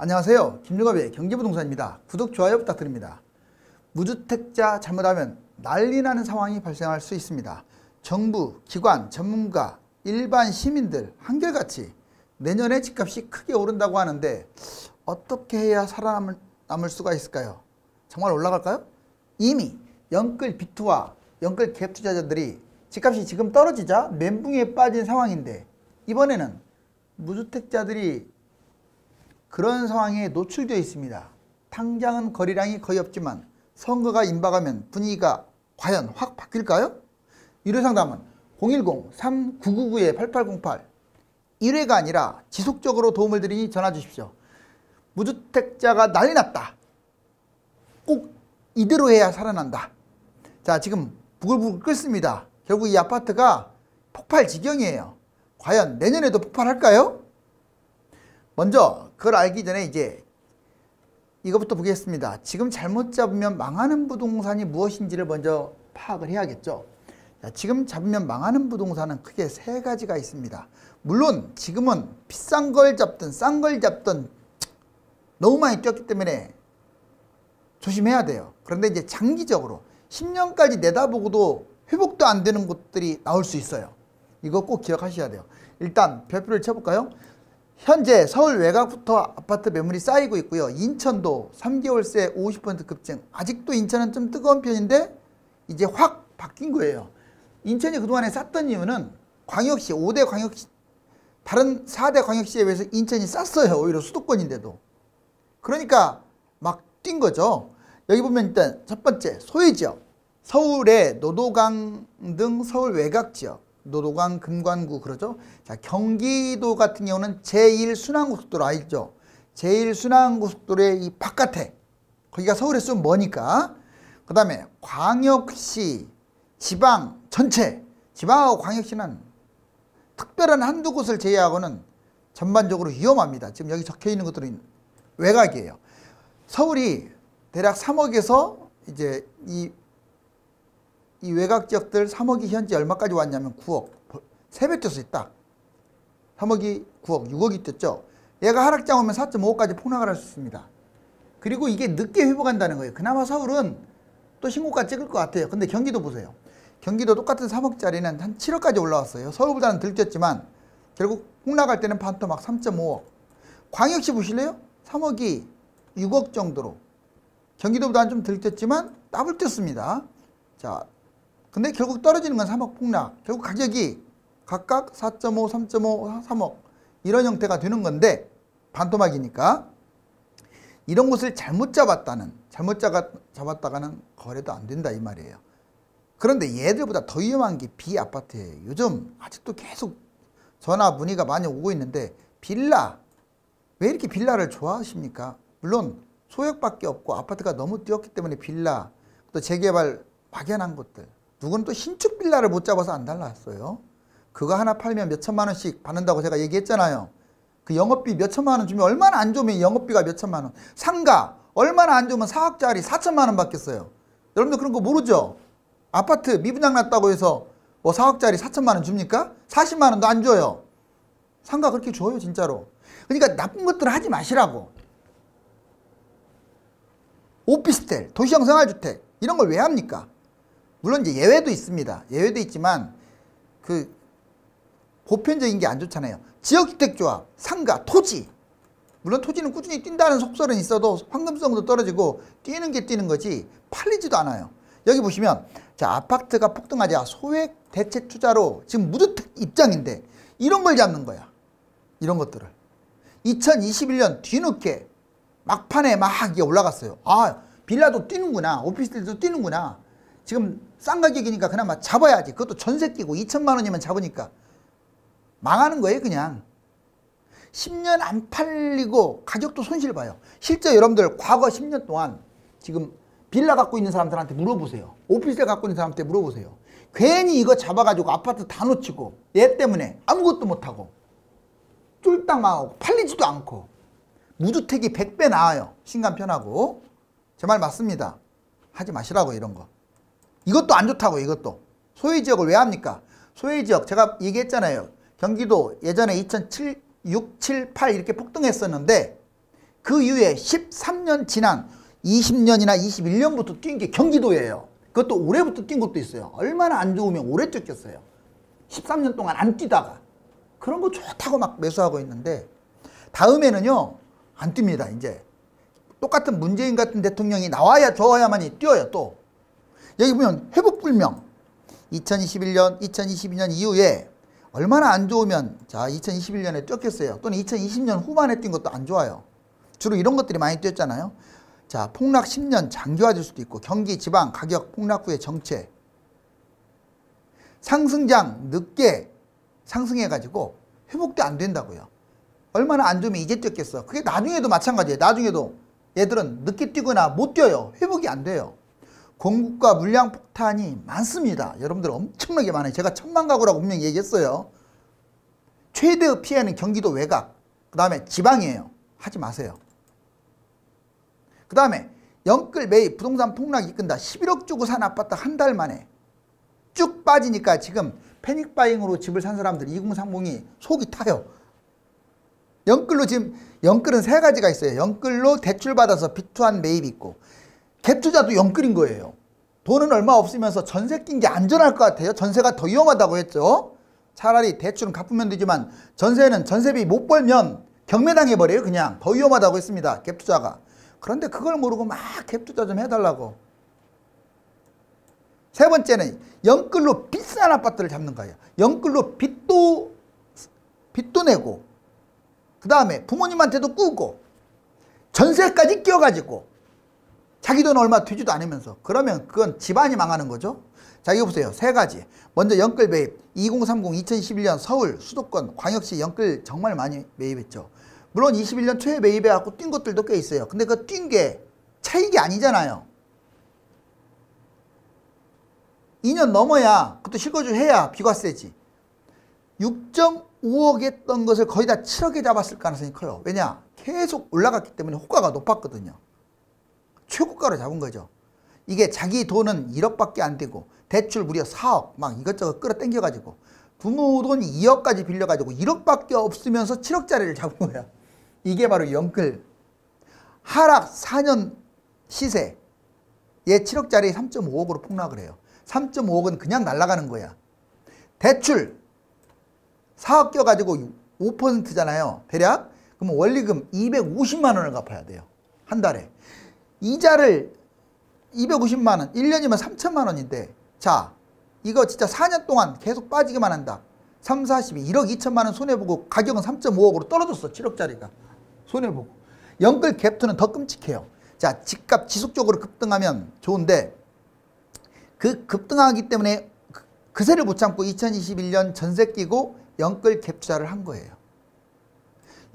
안녕하세요. 김용업의 경기부동산입니다. 구독, 좋아요 부탁드립니다. 무주택자 잘못하면 난리 나는 상황이 발생할 수 있습니다. 정부, 기관, 전문가, 일반 시민들 한결같이 내년에 집값이 크게 오른다고 하는데 어떻게 해야 살아남을 수가 있을까요? 정말 올라갈까요? 이미 영끌 비투와 영끌 갭 투자자들이 집값이 지금 떨어지자 멘붕에 빠진 상황인데 이번에는 무주택자들이 그런 상황에 노출되어 있습니다. 당장은 거래량이 거의 없지만 선거가 임박하면 분위기가 과연 확 바뀔까요? 유료상담은 010-3999-8808 1회가 아니라 지속적으로 도움을 드리니 전화 주십시오. 무주택자가 난리 났다. 꼭 이대로 해야 살아난다. 자, 지금 부글부글 끓습니다. 결국 이 아파트가 폭발 지경이에요. 과연 내년에도 폭발할까요? 먼저 그걸 알기 전에 이제 이것부터 보겠습니다. 지금 잘못 잡으면 망하는 부동산이 무엇인지를 먼저 파악을 해야겠죠. 자, 지금 잡으면 망하는 부동산은 크게 세 가지가 있습니다. 물론 지금은 비싼 걸 잡든 싼 걸 잡든 너무 많이 뛰었기 때문에 조심해야 돼요. 그런데 이제 장기적으로 10년까지 내다보고도 회복도 안 되는 곳들이 나올 수 있어요. 이거 꼭 기억하셔야 돼요. 일단 별표를 쳐볼까요? 현재 서울 외곽부터 아파트 매물이 쌓이고 있고요. 인천도 3개월새 50% 급증. 아직도 인천은 좀 뜨거운 편인데 이제 확 바뀐 거예요. 인천이 그동안에 쌌던 이유는 광역시, 5대 광역시, 다른 4대 광역시에 비해서 인천이 쌌어요. 오히려 수도권인데도. 그러니까 막 뛴 거죠. 여기 보면 일단 첫 번째 소외지역. 서울의 노도강 등 서울 외곽 지역. 노도강, 금관구 그러죠. 자, 경기도 같은 경우는 제1순환고속도로 알죠? 제1순환고속도로의 이 바깥에 거기가 서울에서 좀 머니까 그 다음에 광역시, 지방 전체 지방하고 광역시는 특별한 한두 곳을 제외하고는 전반적으로 위험합니다. 지금 여기 적혀있는 것들은 외곽이에요. 서울이 대략 3억에서 이제 이 외곽 지역들 3억이 현재 얼마까지 왔냐면 9억. 3배 뛰었어요. 딱. 3억이 9억, 6억이 뛰었죠. 얘가 하락장 오면 4.5억까지 폭락을 할 수 있습니다. 그리고 이게 늦게 회복한다는 거예요. 그나마 서울은 또 신고가 찍을 것 같아요. 근데 경기도 보세요. 경기도 똑같은 3억짜리는 한 7억까지 올라왔어요. 서울보다는 덜 뛰었지만 결국 폭락할 때는 반토막 3.5억. 광역시 보실래요? 3억이 6억 정도로. 경기도보다는 좀 덜 뛰었지만 더블 뛰었습니다. 자, 근데 결국 떨어지는 건 3억 폭락. 결국 가격이 각각 4.5, 3.5, 3억 이런 형태가 되는 건데 반토막이니까 이런 곳을 잘못 잡았다가는 거래도 안 된다 이 말이에요. 그런데 얘들보다 더 위험한 게 B아파트예요. 요즘 아직도 계속 전화 문의가 많이 오고 있는데 빌라, 왜 이렇게 빌라를 좋아하십니까? 물론 소액밖에 없고 아파트가 너무 뛰었기 때문에 빌라, 또 재개발 막연한 곳들. 누구는 또 신축 빌라를 못 잡아서 안 달랐어요. 그거 하나 팔면 몇 천만 원씩 받는다고 제가 얘기했잖아요. 그 영업비 몇 천만 원 주면 얼마나 안 좋으면 영업비가 몇 천만 원. 상가 얼마나 안 좋으면 4억짜리 4천만 원 받겠어요. 여러분들 그런 거 모르죠? 아파트 미분양 났다고 해서 뭐 4억짜리 4천만 원 줍니까? 40만 원도 안 줘요. 상가 그렇게 줘요 진짜로. 그러니까 나쁜 것들을 하지 마시라고. 오피스텔, 도시형 생활주택 이런 걸 왜 합니까? 물론 이제 예외도 있습니다. 예외도 있지만 그 보편적인 게 안 좋잖아요. 지역주택조합, 상가, 토지. 물론 토지는 꾸준히 뛴다는 속설은 있어도 황금성도 떨어지고 뛰는 게 뛰는 거지 팔리지도 않아요. 여기 보시면 자, 아파트가 폭등하자 소액 대체 투자로 지금 무주택 입장인데 이런 걸 잡는 거야. 이런 것들을. 2021년 뒤늦게 막판에 막 이게 올라갔어요. 아, 빌라도 뛰는구나. 오피스텔도 뛰는구나. 지금 싼 가격이니까 그나마 잡아야지. 그것도 전세 끼고 2천만 원이면 잡으니까 망하는 거예요 그냥. 10년 안 팔리고 가격도 손실 봐요. 실제 여러분들 과거 10년 동안 지금 빌라 갖고 있는 사람들한테 물어보세요. 오피스텔 갖고 있는 사람한테 물어보세요. 괜히 이거 잡아가지고 아파트 다 놓치고 얘 때문에 아무것도 못하고 쫄딱 망하고 팔리지도 않고 무주택이 100배 나아요. 신간 편하고. 제 말 맞습니다. 하지 마시라고 이런 거. 이것도 안 좋다고 이것도. 소외지역을 왜 합니까? 소외지역 제가 얘기했잖아요. 경기도 예전에 2007, 6, 7, 8 이렇게 폭등했었는데 그 이후에 13년 지난 20년이나 21년부터 뛴 게 경기도예요. 그것도 올해부터 뛴 것도 있어요. 얼마나 안 좋으면 오래 뛰었겠어요. 13년 동안 안 뛰다가. 그런 거 좋다고 막 매수하고 있는데 다음에는요 안 뜁니다. 이제 똑같은 문재인 같은 대통령이 나와야 좋아야만이 뛰어요. 또 여기 보면 회복불명 2021년 2022년 이후에 얼마나 안 좋으면 자 2021년에 뛰었겠어요. 또는 2020년 후반에 뛴 것도 안 좋아요. 주로 이런 것들이 많이 뛰었잖아요. 자 폭락 10년 장기화될 수도 있고 경기 지방 가격 폭락 후의 정체 상승장 늦게 상승해가지고 회복도 안 된다고요. 얼마나 안 좋으면 이제 뛰었겠어. 그게 나중에도 마찬가지예요. 나중에도 얘들은 늦게 뛰거나 못 뛰어요. 회복이 안 돼요. 공급과 물량 폭탄이 많습니다. 여러분들 엄청나게 많아요. 제가 1000만 가구라고 분명히 얘기했어요. 최대 피해는 경기도 외곽, 그 다음에 지방이에요. 하지 마세요. 그 다음에 영끌 매입, 부동산 폭락 이끈다. 11억 주고 산 아파트 한 달 만에 쭉 빠지니까 지금 패닉바잉으로 집을 산 사람들 2030이 속이 타요. 영끌로 지금 영끌은 세 가지가 있어요. 영끌로 대출받아서 비투한 매입이 있고 갭투자도 영끌인 거예요. 돈은 얼마 없으면서 전세 낀 게 안전할 것 같아요. 전세가 더 위험하다고 했죠. 차라리 대출은 갚으면 되지만 전세는 전세비 못 벌면 경매당해버려요. 그냥 더 위험하다고 했습니다. 갭투자가. 그런데 그걸 모르고 막 갭투자 좀 해달라고. 세 번째는 영끌로 비싼 아파트를 잡는 거예요. 영끌로 빚도 내고 그 다음에 부모님한테도 꾸고 전세까지 끼워가지고 자기 돈 얼마 되지도 않으면서 그러면 그건 집안이 망하는 거죠. 자 이거 보세요. 세 가지. 먼저 영끌 매입 2030 2011년 서울 수도권 광역시 영끌 정말 많이 매입했죠. 물론 21년 초에 매입해갖고 뛴 것들도 꽤 있어요. 근데 그 뛴 게 차익이 아니잖아요. 2년 넘어야 그것도 실거주 해야 비과세지. 6.5억 했던 것을 거의 다 7억에 잡았을 가능성이 커요. 왜냐? 계속 올라갔기 때문에 호가가 높았거든요. 최고가로 잡은 거죠. 이게 자기 돈은 1억밖에 안 되고 대출 무려 4억 막 이것저것 끌어당겨가지고 부모 돈 2억까지 빌려가지고 1억밖에 없으면서 7억짜리를 잡은 거야. 이게 바로 영끌. 하락 4년 시세 얘 7억짜리 3.5억으로 폭락을 해요. 3.5억은 그냥 날아가는 거야. 대출 4억 껴가지고 5%잖아요. 대략. 그러면 원리금 250만 원을 갚아야 돼요. 한 달에. 이자를 250만 원, 1년이면 3천만 원인데 자 이거 진짜 4년 동안 계속 빠지기만 한다. 3, 40이 1억 2천만 원 손해보고 가격은 3.5억으로 떨어졌어. 7억짜리가. 손해보고. 영끌 갭투는 더 끔찍해요. 자 집값 지속적으로 급등하면 좋은데 그 급등하기 때문에 그새를 못 참고 2021년 전세 끼고 영끌 갭 투자를 한 거예요.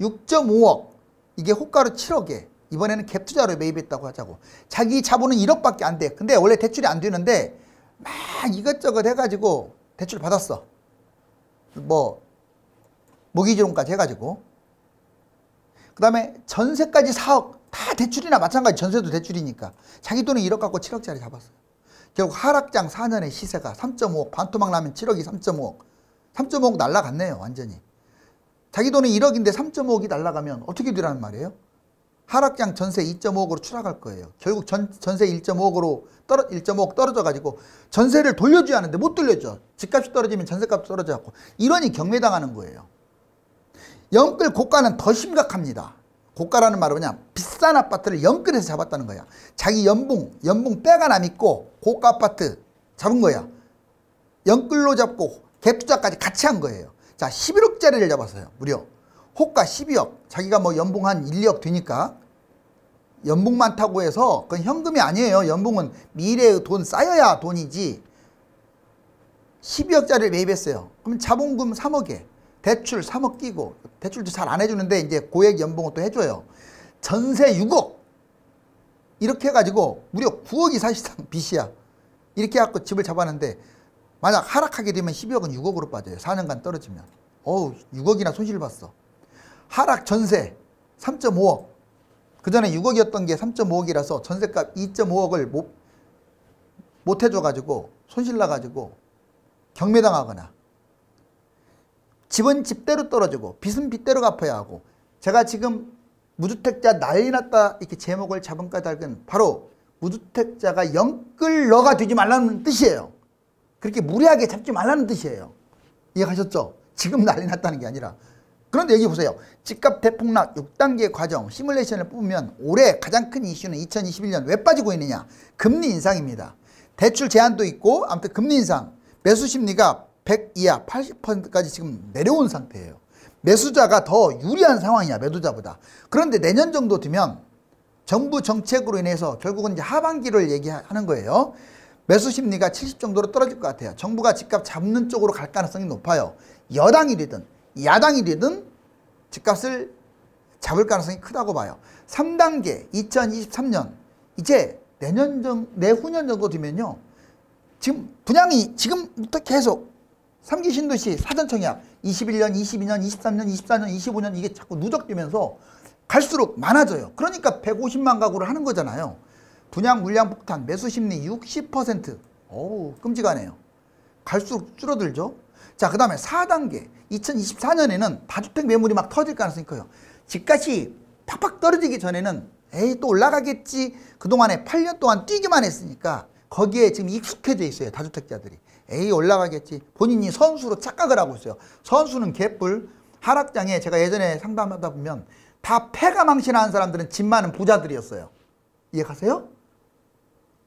6.5억 이게 호가로 7억에 이번에는 갭 투자로 매입했다고 하자고. 자기 자본은 1억밖에 안 돼. 근데 원래 대출이 안 되는데 막 이것저것 해가지고 대출 받았어. 뭐 모기지론까지 해가지고. 그 다음에 전세까지 4억 다 대출이나 마찬가지. 전세도 대출이니까 자기 돈은 1억 갖고 7억짜리 잡았어요. 결국 하락장 4년의 시세가 3.5억 반토막 나면 7억이 3.5억 3.5억 날라갔네요. 완전히. 자기 돈은 1억인데 3.5억이 날라가면 어떻게 되라는 말이에요? 하락장 전세 2.5억으로 추락할 거예요. 결국 전세 1.5억으로 1.5억 떨어져가지고 전세를 돌려줘야 하는데 못 돌려줘. 집값이 떨어지면 전세값도 떨어져갖고 이러니 경매당하는 거예요. 영끌 고가는 더 심각합니다. 고가라는 말은 뭐냐? 비싼 아파트를 영끌해서 잡았다는 거야. 자기 연봉 빼가 남 있고 고가 아파트 잡은 거야. 영끌로 잡고 갭투자까지 같이 한 거예요. 자 11억짜리를 잡았어요. 무려. 호가 12억. 자기가 뭐 연봉 한 1, 2억 되니까 연봉 많다고 해서 그건 현금이 아니에요. 연봉은 미래의 돈 쌓여야 돈이지. 12억짜리를 매입했어요. 그럼 자본금 3억에 대출 3억 끼고 대출도 잘 안 해주는데 이제 고액 연봉을 또 해줘요. 전세 6억 이렇게 해가지고 무려 9억이 사실상 빚이야. 이렇게 해갖고 집을 잡았는데 만약 하락하게 되면 12억은 6억으로 빠져요. 4년간 떨어지면. 어우 6억이나 손실을 봤어. 하락 전세 3.5억. 그 전에 6억이었던 게 3.5억이라서 전세값 2.5억을 못 해줘가지고 손실 나가지고 경매당하거나 집은 집대로 떨어지고 빚은 빚대로 갚아야 하고. 제가 지금 무주택자 난리 났다 이렇게 제목을 잡은 까닭은 바로 무주택자가 영끌러가 되지 말라는 뜻이에요. 그렇게 무리하게 잡지 말라는 뜻이에요. 이해가셨죠? 지금 난리 났다는 게 아니라. 그런데 여기 보세요. 집값 대폭락 6단계 과정 시뮬레이션을 뽑으면 올해 가장 큰 이슈는 2021년 왜 빠지고 있느냐? 금리 인상입니다. 대출 제한도 있고 아무튼 금리 인상, 매수 심리가 100 이하 80%까지 지금 내려온 상태예요. 매수자가 더 유리한 상황이야, 매도자보다. 그런데 내년 정도 되면 정부 정책으로 인해서 결국은 이제 하반기를 얘기하는 거예요. 매수 심리가 70 정도로 떨어질 것 같아요. 정부가 집값 잡는 쪽으로 갈 가능성이 높아요. 여당이 되든 야당이 되든 집값을 잡을 가능성이 크다고 봐요. 3단계 2023년 이제 내후년 정도 되면요. 지금 분양이 지금부터 계속 3기 신도시 사전청약 21년, 22년, 23년, 24년, 25년 이게 자꾸 누적되면서 갈수록 많아져요. 그러니까 150만 가구를 하는 거잖아요. 분양 물량 폭탄, 매수 심리 60%. 어우, 끔찍하네요. 갈수록 줄어들죠. 자, 그 다음에 4단계 2024년에는 다주택 매물이 막 터질 가능성이 커요. 집값이 팍팍 떨어지기 전에는 에이 또 올라가겠지. 그동안에 8년 동안 뛰기만 했으니까 거기에 지금 익숙해져 있어요. 다주택자들이. 에이 올라가겠지. 본인이 선수로 착각을 하고 있어요. 선수는 개뿔. 하락장에 제가 예전에 상담하다 보면 다 패가 망신하는 사람들은 집 많은 부자들이었어요. 이해가세요?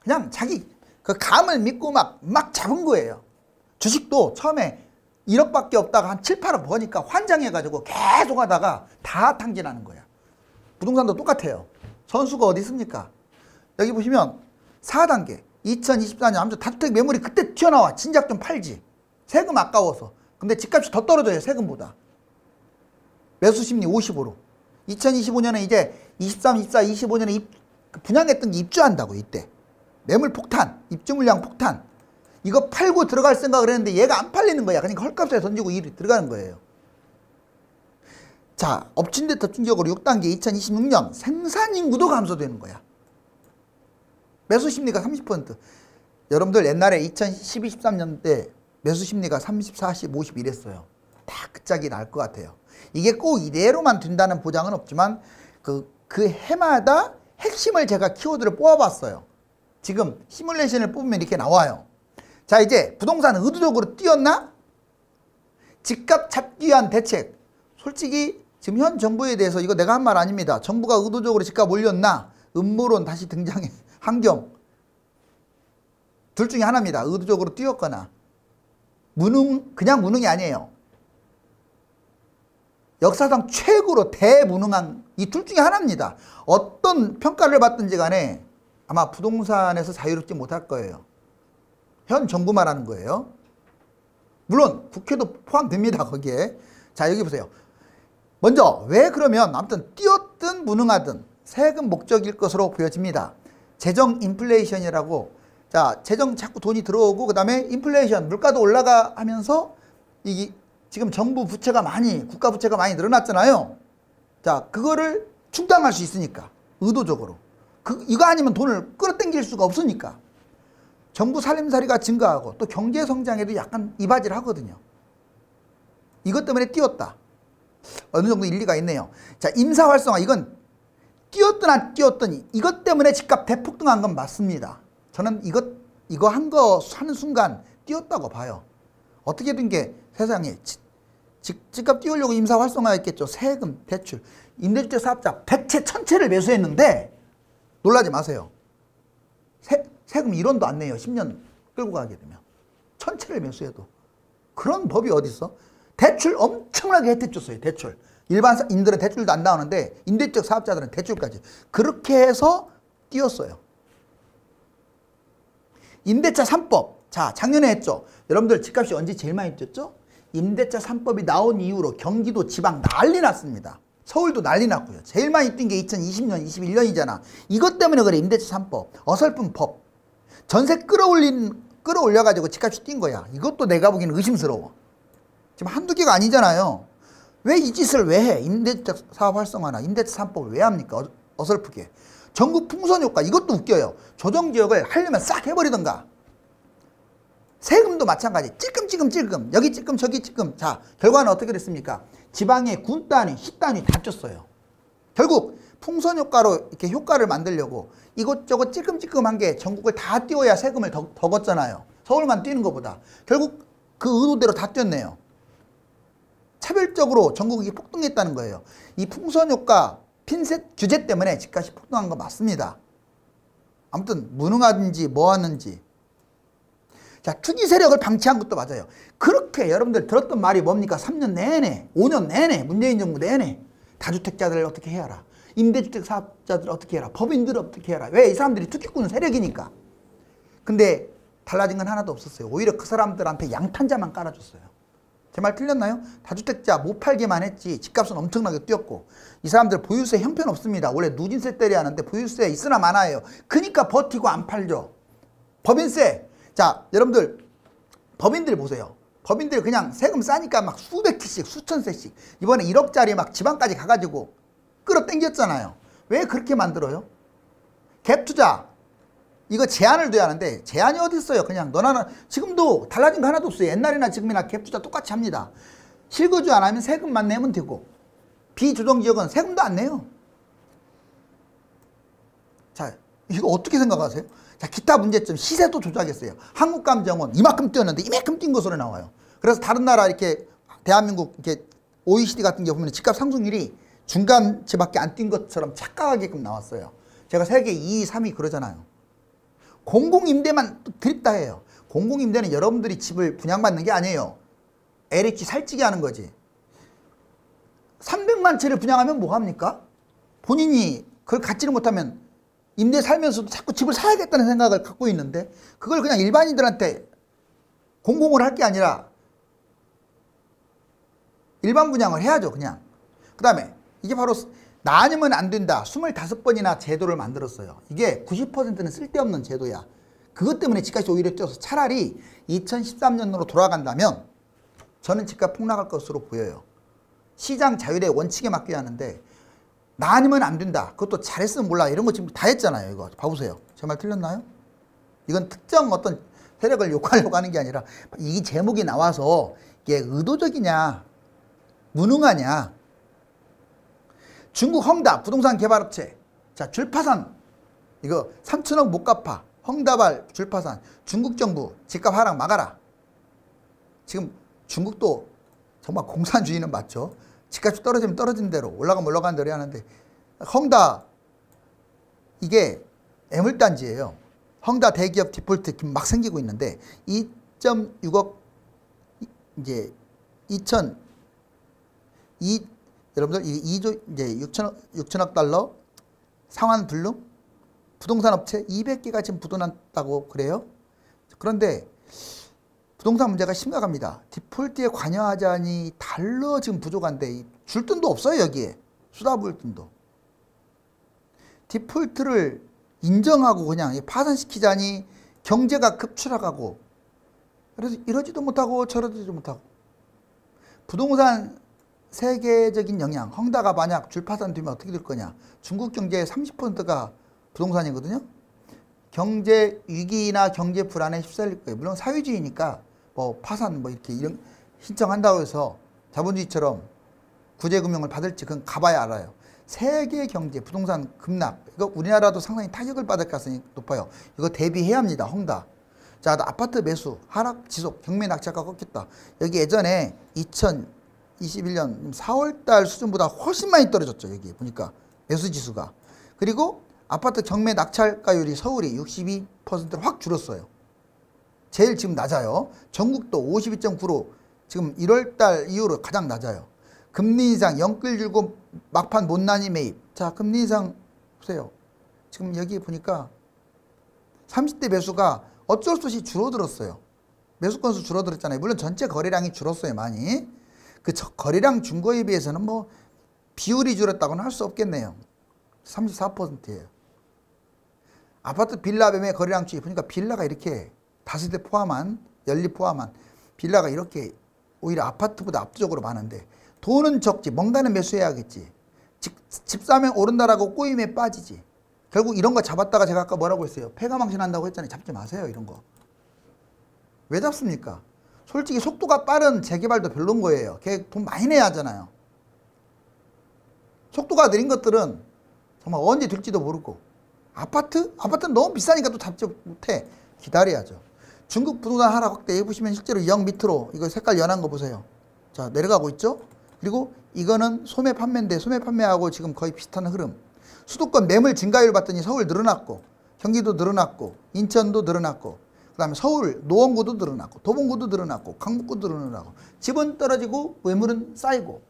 그냥 자기 그 감을 믿고 막 잡은 거예요. 주식도 처음에 1억밖에 없다가 한 7, 8억 버니까 환장해가지고 계속 하다가 다 탕진하는 거야. 부동산도 똑같아요. 선수가 어디 있습니까? 여기 보시면 4단계 2024년 아무튼 다주택 매물이 그때 튀어나와. 진작 좀 팔지. 세금 아까워서. 근데 집값이 더 떨어져요. 세금보다. 매수 심리 55로. 2025년에 이제 23, 24, 25년에 분양했던 게 입주한다고. 이때 매물 폭탄, 입주 물량 폭탄. 이거 팔고 들어갈 생각을 했는데 얘가 안 팔리는 거야. 그러니까 헐값에 던지고 일이 들어가는 거예요. 자, 엎친 데 덮친 격으로 6단계 2026년 생산 인구도 감소되는 거야. 매수 심리가 30%. 여러분들 옛날에 2012, 13년 때 매수 심리가 30, 40, 50 이랬어요. 다 그 짝이 날 것 같아요. 이게 꼭 이대로만 된다는 보장은 없지만 그 해마다 핵심을 제가 키워드를 뽑아봤어요. 지금 시뮬레이션을 뽑으면 이렇게 나와요. 자, 이제 부동산은 의도적으로 뛰었나? 집값 잡기 위한 대책. 솔직히 지금 현 정부에 대해서 이거 내가 한 말 아닙니다. 정부가 의도적으로 집값 올렸나? 음모론 다시 등장해. 환경. 둘 중에 하나입니다. 의도적으로 뛰었거나. 그냥 무능이 아니에요. 역사상 최고로 대무능한 이 둘 중에 하나입니다. 어떤 평가를 받든지 간에 아마 부동산에서 자유롭지 못할 거예요. 현 정부 말하는 거예요. 물론 국회도 포함됩니다. 거기에. 자, 여기 보세요. 먼저 왜 그러면 아무튼 뛰었든 무능하든 세금 목적일 것으로 보여집니다. 재정 인플레이션이라고. 자, 재정 자꾸 돈이 들어오고 그 다음에 인플레이션 물가도 올라가 하면서 이 지금 정부 부채가 국가 부채가 많이 늘어났잖아요. 자, 그거를 충당할 수 있으니까 의도적으로. 이거 아니면 돈을 끌어당길 수가 없으니까. 정부 살림살이가 증가하고 또 경제 성장에도 약간 이바지를 하거든요. 이것 때문에 뛰었다. 어느 정도 일리가 있네요. 자, 임사 활성화. 이건 뛰었든 안 뛰었든 이것 때문에 집값 대폭등한 건 맞습니다. 저는 이거 한 거 하는 순간 뛰었다고 봐요. 어떻게 된 게 세상에 집값 띄우려고 임사 활성화했겠죠. 세금, 대출, 임대주택 사업자 100채, 1000채를 매수했는데 놀라지 마세요. 세금 1원도 안 내요. 10년 끌고 가게 되면. 1000채를 매수해도. 그런 법이 어디 있어? 대출 엄청나게 혜택 줬어요. 대출. 일반인들은 대출도 안 나오는데 임대주택 사업자들은 대출까지. 그렇게 해서 띄웠어요. 임대차 3법. 자, 작년에 했죠. 여러분들 집값이 언제 제일 많이 뛰었죠? 임대차 3법이 나온 이후로 경기도 지방 난리 났습니다. 서울도 난리 났고요. 제일 많이 뛴 게 2020년, 21년이잖아. 이것 때문에 그래. 임대차 3법. 어설픈 법. 전세 끌어올려가지고 집값이 뛴 거야. 이것도 내가 보기에는 의심스러워. 지금 한두 개가 아니잖아요. 왜 이 짓을 왜 해? 임대주택 사업 활성화나 임대차 3법을 왜 합니까? 어설프게. 전국 풍선 효과. 이것도 웃겨요. 조정지역을 하려면 싹 해버리던가. 세금도 마찬가지. 찔끔. 여기 찔끔 저기 찔끔. 자, 결과는 어떻게 됐습니까? 지방의 군 단위, 시 단위 다 쪘어요. 결국 풍선 효과로 이렇게 효과를 만들려고 이것저것 찔끔찔끔한 게 전국을 다 띄워야 세금을 더 걷잖아요. 서울만 뛰는 것보다. 결국 그 의도대로 다 뛰었네요. 차별적으로 전국이 폭등했다는 거예요. 이 풍선 효과 핀셋 규제 때문에 집값이 폭등한 거 맞습니다. 아무튼 무능하든지 뭐 하는지. 자, 투기 세력을 방치한 것도 맞아요. 그렇게 여러분들 들었던 말이 뭡니까? 3년 내내, 5년 내내, 문재인 정부 내내 다주택자들 어떻게 해라. 임대주택 사업자들 어떻게 해라. 법인들 어떻게 해라. 왜? 이 사람들이 투기꾼 세력이니까. 근데 달라진 건 하나도 없었어요. 오히려 그 사람들한테 양탄자만 깔아줬어요. 제 말 틀렸나요? 다주택자 못 팔게만 했지 집값은 엄청나게 뛰었고 이 사람들 보유세 형편없습니다. 원래 누진세 때려야 하는데 보유세 있으나 마나예요. 그러니까 버티고 안 팔죠. 법인세. 자, 여러분들 법인들 보세요. 법인들 그냥 세금 싸니까 막 수백 티씩 수천 세씩 이번에 1억짜리 막 지방까지 가가지고 끌어당겼잖아요. 왜 그렇게 만들어요? 갭투자 이거 제한을 둬야 하는데 제한이 어디 있어요. 그냥 너나 지금도 달라진 거 하나도 없어요. 옛날이나 지금이나 갭투자 똑같이 합니다. 실거주 안 하면 세금만 내면 되고 비조정지역은 세금도 안 내요. 자, 이거 어떻게 생각하세요? 자, 기타 문제점 시세도 조작했어요. 한국감정원 이만큼 뛰었는데 이만큼 뛴 것으로 나와요. 그래서 다른 나라 이렇게 대한민국 이렇게 OECD 같은 게 보면 집값 상승률이 중간치밖에 안 뛴 것처럼 착각하게끔 나왔어요. 제가 세계 2위, 3위 그러잖아요. 공공임대만 드립다 해요. 공공임대는 여러분들이 집을 분양받는 게 아니에요. LH 살찌게 하는 거지. 300만 채를 분양하면 뭐합니까? 본인이 그걸 갖지를 못하면 임대 살면서도 자꾸 집을 사야겠다는 생각을 갖고 있는데 그걸 그냥 일반인들한테 공공을 할 게 아니라 일반 분양을 해야죠. 그냥. 그 다음에 이게 바로 나뉘면 안 된다. 25번이나 제도를 만들었어요. 이게 90%는 쓸데없는 제도야. 그것 때문에 집값이 오히려 뛰어서 차라리 2013년으로 돌아간다면 저는 집값 폭락할 것으로 보여요. 시장 자율의 원칙에 맡겨야 하는데 나뉘면 안 된다. 그것도 잘했으면 몰라. 이런 거 지금 다 했잖아요. 이거 봐보세요. 제 말 틀렸나요? 이건 특정 어떤 세력을 욕하려고 하는 게 아니라 이 제목이 나와서 이게 의도적이냐 무능하냐. 중국 헝다 부동산 개발업체. 자, 줄파산 이거 3천억 못 갚아. 헝다발 줄파산. 중국 정부 집값 하락 막아라. 지금 중국도 정말 공산주의는 맞죠. 집값이 떨어지면 떨어진 대로 올라가면 올라가는 대로 하는데 헝다 이게 애물단지예요. 헝다 대기업 디폴트 막 생기고 있는데 2.6억 이제 2002 여러분들 이 2조 이제 6천억 달러 상환 불능 부동산 업체 200개가 지금 부도났다고 그래요. 그런데 부동산 문제가 심각합니다. 디폴트에 관여하자니 달러 지금 부족한데 줄 돈도 없어요. 여기에 수다 부을 돈도. 디폴트를 인정하고 그냥 파산시키자니 경제가 급추락하고 그래서 이러지도 못하고 저러지도 못하고 부동산 세계적인 영향. 헝다가 만약 줄파산 되면 어떻게 될 거냐. 중국 경제의 30%가 부동산이거든요. 경제 위기나 경제 불안에 휩쓸릴 거예요. 물론 사회주의니까 뭐 파산 뭐 이렇게 이런 신청한다고 해서 자본주의처럼 구제금융을 받을지 그건 가봐야 알아요. 세계 경제 부동산 급락 이거 우리나라도 상당히 타격을 받을 가능성이 높아요. 이거 대비해야 합니다. 헝다. 자, 아파트 매수 하락 지속 경매 낙찰가 꺾였다. 여기 예전에 2021년 4월달 수준보다 훨씬 많이 떨어졌죠. 여기 보니까 매수지수가. 그리고 아파트 경매 낙찰가율이 서울이 62%로 확 줄었어요. 제일 지금 낮아요. 전국도 52.9로 지금 1월달 이후로 가장 낮아요. 금리 인상 영끌 줄고 막판 못난이 매입. 자, 금리 인상 보세요. 지금 여기 보니까 30대 매수가 어쩔 수 없이 줄어들었어요. 매수 건수 줄어들었잖아요. 물론 전체 거래량이 줄었어요. 많이. 그 거래량 준 거에 비해서는 뭐 비율이 줄었다고는 할 수 없겠네요. 34%예요. 아파트 빌라 매매 거래량 추이 보니까 빌라가 이렇게 다세대 포함한 연립 포함한 빌라가 이렇게 오히려 아파트보다 압도적으로 많은데 돈은 적지 뭔가는 매수해야겠지. 집 사면 오른다라고 꼬임에 빠지지. 결국 이런 거 잡았다가 제가 아까 뭐라고 했어요. 폐가망신한다고 했잖아요. 잡지 마세요. 이런 거. 왜 잡습니까? 솔직히 속도가 빠른 재개발도 별론 거예요. 걔 돈 많이 내야 하잖아요. 속도가 느린 것들은 정말 언제 될지도 모르고. 아파트는 너무 비싸니까 또 잡지 못해. 기다려야죠. 중국 부동산 하락 확대. 여기 보시면 실제로 0 밑으로 이거 색깔 연한 거 보세요. 자, 내려가고 있죠. 그리고 이거는 소매 판매인데 소매 판매하고 지금 거의 비슷한 흐름. 수도권 매물 증가율 봤더니 서울 늘어났고, 경기도 늘어났고, 인천도 늘어났고, 그 다음에 서울 노원구도 늘어났고, 도봉구도 늘어났고, 강북구도 늘어나고, 집은 떨어지고 매물은 쌓이고.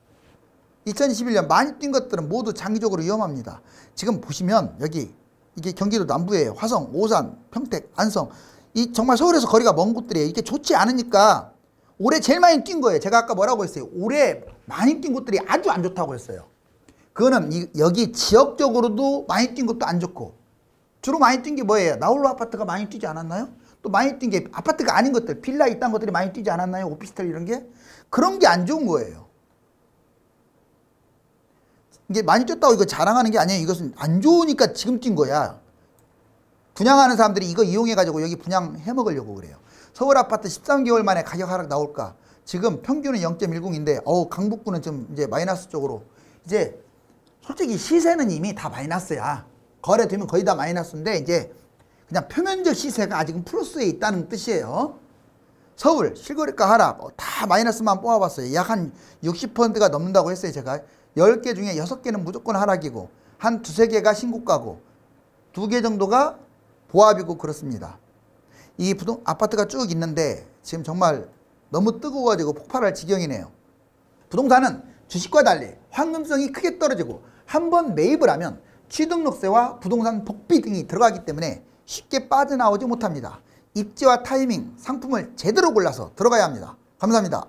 2021년 많이 뛴 것들은 모두 장기적으로 위험합니다. 지금 보시면 여기 이게 경기도 남부예요. 화성, 오산, 평택, 안성. 이 정말 서울에서 거리가 먼 곳들이에요. 이게 좋지 않으니까 올해 제일 많이 뛴 거예요. 제가 아까 뭐라고 했어요? 올해 많이 뛴 곳들이 아주 안 좋다고 했어요. 그거는 여기 지역적으로도 많이 뛴 것도 안 좋고, 주로 많이 뛴 게 뭐예요? 나홀로 아파트가 많이 뛰지 않았나요? 또 많이 뛴 게 아파트가 아닌 것들, 빌라 이딴 것들이 많이 뛰지 않았나요? 오피스텔 이런 게? 그런 게 안 좋은 거예요. 이게 많이 뛰었다고 이거 자랑하는 게 아니에요. 이것은 안 좋으니까 지금 뛴 거야. 분양하는 사람들이 이거 이용해가지고 여기 분양해 먹으려고 그래요. 서울 아파트 13개월 만에 가격 하락 나올까? 지금 평균은 0.10인데, 강북구는 좀 이제 마이너스 쪽으로. 이제 솔직히 시세는 이미 다 마이너스야. 거래되면 거의 다 마이너스인데, 이제 그냥 표면적 시세가 아직은 플러스에 있다는 뜻이에요. 서울 실거래가 하락 다 마이너스만 뽑아봤어요. 약 한 60%가 넘는다고 했어요. 제가 10개 중에 6개는 무조건 하락이고, 한 두세 개가 신고가고, 2개 정도가 보합이고 그렇습니다. 이 아파트가 쭉 있는데 지금 정말 너무 뜨거워가지고 폭발할 지경이네요. 부동산은 주식과 달리 황금성이 크게 떨어지고, 한번 매입을 하면 취등록세와 부동산 복비 등이 들어가기 때문에 쉽게 빠져나오지 못합니다. 입지와 타이밍, 상품을 제대로 골라서 들어가야 합니다. 감사합니다.